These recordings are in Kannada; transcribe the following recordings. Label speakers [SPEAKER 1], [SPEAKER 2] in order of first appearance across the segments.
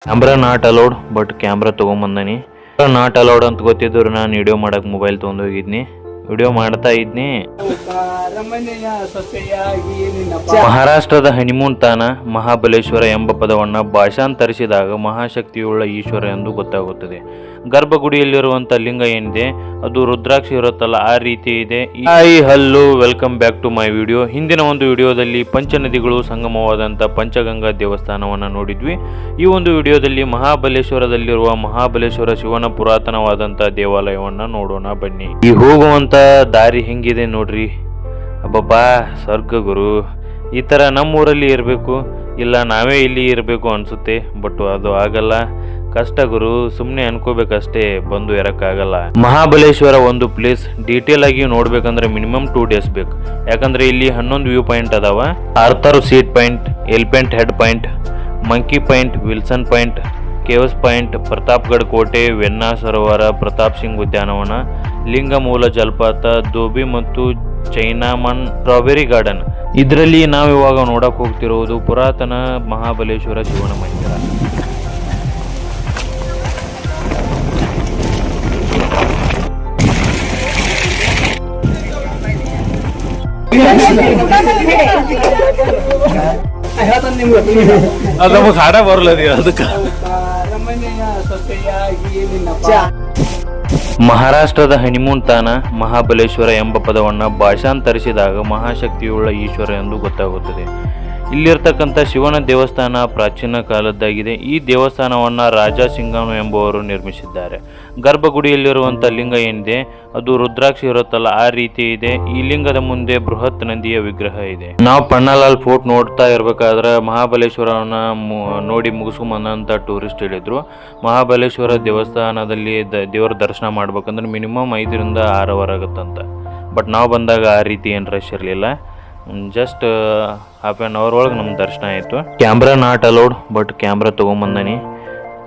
[SPEAKER 1] Camera not allowed, but camera ತೊಗೊಂಬಂದನಿ. ನಾಟ್ ಅಲೌಡ್ ಅಂತ ಗೊತ್ತಿದ್ರು ನಾನು ವಿಡಿಯೋ ಮಾಡಕ್ಕೆ ಮೊಬೈಲ್ ತೊಗೊಂಡು ಹೋಗಿದ್ನಿ. ವಿಡಿಯೋ ಮಾಡ್ತಾ ಇದ್ನಿ. ಮಹಾರಾಷ್ಟ್ರದ ಹನಿಮೂನ್ ತಾಣ ಮಹಾಬಲೇಶ್ವರ ಎಂಬ ಪದವನ್ನು ಭಾಷಾಂತರಿಸಿದಾಗ ಮಹಾಶಕ್ತಿಯುಳ್ಳ ಈಶ್ವರ ಎಂದು ಗೊತ್ತಾಗುತ್ತದೆ. ಗರ್ಭಗುಡಿಯಲ್ಲಿರುವಂಥ ಲಿಂಗ ಏನಿದೆ ಅದು ರುದ್ರಾಕ್ಷಿ ಇರುತ್ತಲ್ಲ ಆ ರೀತಿ ಇದೆ. Hello, welcome back to my video. ಹಿಂದಿನ ಒಂದು ವಿಡಿಯೋದಲ್ಲಿ ಪಂಚನದಿಗಳು ಸಂಗಮವಾದಂಥ ಪಂಚಗಂಗಾ ದೇವಸ್ಥಾನವನ್ನು ನೋಡಿದ್ವಿ. ಈ ಒಂದು ವಿಡಿಯೋದಲ್ಲಿ ಮಹಾಬಲೇಶ್ವರದಲ್ಲಿರುವ ಮಹಾಬಲೇಶ್ವರ ಶಿವನ ಪುರಾತನವಾದಂಥ ದೇವಾಲಯವನ್ನು ನೋಡೋಣ ಬನ್ನಿ. ಈ ಹೋಗುವಂಥ ದಾರಿ ಹೆಂಗಿದೆ ನೋಡ್ರಿ. ಅಬ್ಬಬ್ಬಾ, ಸ್ವರ್ಗ ಗುರು. ಈ ಥರ ನಮ್ಮೂರಲ್ಲಿ ಇರಬೇಕು, ಇಲ್ಲ ನಾವೇ ಇಲ್ಲಿ ಇರಬೇಕು ಅನಿಸುತ್ತೆ. ಬಟ್ ಅದು ಆಗಲ್ಲ, ಕಷ್ಟ ಗುರು. ಸುಮ್ಮನೆ ಅನ್ಕೋಬೇಕಷ್ಟೇ, ಬಂದು ಇರೋಕ್ಕಾಗಲ್ಲ. ಮಹಾಬಲೇಶ್ವರ ಒಂದು ಪ್ಲೇಸ್ ಡೀಟೇಲ್ ಆಗಿ ನೋಡ್ಬೇಕಂದ್ರೆ ಮಿನಿಮಮ್ 2 days ಬೇಕು. ಯಾಕಂದ್ರೆ ಇಲ್ಲಿ 11 ವ್ಯೂ ಪಾಯಿಂಟ್ ಅದಾವ. Arthur seat point, elephant head point, monkey point, Wilson point, caves point, Pratapgarh ಕೋಟೆ, ವೆನ್ನಾ ಸರೋವರ, ಪ್ರತಾಪ್ ಸಿಂಗ್ ಉದ್ಯಾನವನ, ಲಿಂಗಮೂಲ ಜಲಪಾತ, ದೋಬಿ ಮತ್ತು ಚೈನಾಮನ್ ಸ್ಟ್ರಾಬೆರಿ ಗಾರ್ಡನ್. ಇದರಲ್ಲಿ ನಾವು ಇವಾಗ ನೋಡಕ್ ಹೋಗ್ತಿರೋದು ಪುರಾತನ ಮಹಾಬಲೇಶ್ವರ ಶಿವನ ಮಂದಿರ. ಅದು ನಮಗೆ ಹಾಡ ಬರಲ್ಲ ಅದಕ್ಕೆ. ಮಹಾರಾಷ್ಟ್ರದ ಹನಿಮೂನ್ ತಾಣ ಮಹಾಬಲೇಶ್ವರ ಎಂಬ ಪದವನ್ನು ಭಾಷಾಂತರಿಸಿದಾಗ ಮಹಾಶಕ್ತಿಯುಳ್ಳ ಈಶ್ವರ ಎಂದು ಗೊತ್ತಾಗುತ್ತದೆ. ಇಲ್ಲಿರ್ತಕ್ಕಂಥ ಶಿವನ ದೇವಸ್ಥಾನ ಪ್ರಾಚೀನ ಕಾಲದ್ದಾಗಿದೆ. ಈ ದೇವಸ್ಥಾನವನ್ನು ರಾಜ ಸಿಂಗನು ಎಂಬುವರು ನಿರ್ಮಿಸಿದ್ದಾರೆ. ಗರ್ಭಗುಡಿಯಲ್ಲಿರುವಂಥ ಲಿಂಗ ಏನಿದೆ ಅದು ರುದ್ರಾಕ್ಷಿ ಇರುತ್ತಲ್ಲ ಆ ರೀತಿ ಇದೆ. ಈ ಲಿಂಗದ ಮುಂದೆ ಬೃಹತ್ ನಂದಿಯ ವಿಗ್ರಹ ಇದೆ. ನಾವು ಪನ್ನಲಾಲ್ ಫೋರ್ಟ್ ನೋಡ್ತಾ ಇರ್ಬೇಕಾದ್ರೆ ಮಹಾಬಲೇಶ್ವರವನ್ನ ನೋಡಿ ಮುಗಿಸ್ಕೊಂಬಂದಂತ ಟೂರಿಸ್ಟ್ ಹೇಳಿದ್ರು. ಮಹಾಬಲೇಶ್ವರ ದೇವಸ್ಥಾನದಲ್ಲಿ ದೇವರ ದರ್ಶನ ಮಾಡ್ಬೇಕಂದ್ರೆ ಮಿನಿಮಮ್ 5 ರಿಂದ 6 hour ಆಗುತ್ತಂತ. ಬಟ್ ನಾವು ಬಂದಾಗ ಆ ರೀತಿ ಏನು ರಶ್ ಇರಲಿಲ್ಲ. ಜಸ್ಟ್ ಹಾಫ್ ಆನ್ ಅವರ್ ಒಳಗೆ ನಮ್ಮ ದರ್ಶನ ಆಯಿತು. Camera not allowed, but camera ತೊಗೊಂಬಂದನಿ.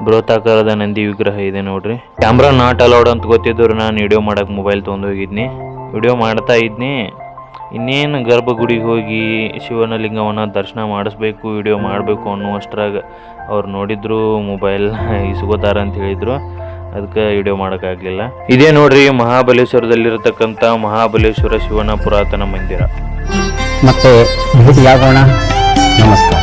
[SPEAKER 1] ಬೃಹತಾಕಾರದ ನಂದಿ ವಿಗ್ರಹ ಇದೆ ನೋಡ್ರಿ. ಕ್ಯಾಮ್ರಾ ನಾಟ್ ಅಲೌಡ್ ಅಂತ ಗೊತ್ತಿದ್ರು ನಾನು ವಿಡಿಯೋ ಮಾಡಕ್ಕೆ ಮೊಬೈಲ್ ತೊಗೊಂಡು ಹೋಗಿದ್ನಿ. ವಿಡಿಯೋ ಮಾಡ್ತಾ ಇದ್ನಿ. ಇನ್ನೇನು ಗರ್ಭಗುಡಿಗೆ ಹೋಗಿ ಶಿವನ ಲಿಂಗವನ್ನು ದರ್ಶನ ಮಾಡಿಸ್ಬೇಕು, ವಿಡಿಯೋ ಮಾಡಬೇಕು ಅನ್ನುವಷ್ಟ್ರಾಗ ಅವ್ರು ನೋಡಿದ್ರು ಮೊಬೈಲ್ ಇಸ್ಕೋತಾರ ಅಂತ ಹೇಳಿದ್ರು. ಅದಕ್ಕೆ ವಿಡಿಯೋ ಮಾಡೋಕ್ಕಾಗಲಿಲ್ಲ. ಇದೇ ನೋಡ್ರಿ ಮಹಾಬಲೇಶ್ವರದಲ್ಲಿರತಕ್ಕಂಥ ಮಹಾಬಲೇಶ್ವರ ಶಿವನ ಪುರಾತನ ಮಂದಿರ.
[SPEAKER 2] ಮತ್ತೆ ಭೇಟಿಯಾಗೋಣ. ನಮಸ್ಕಾರ.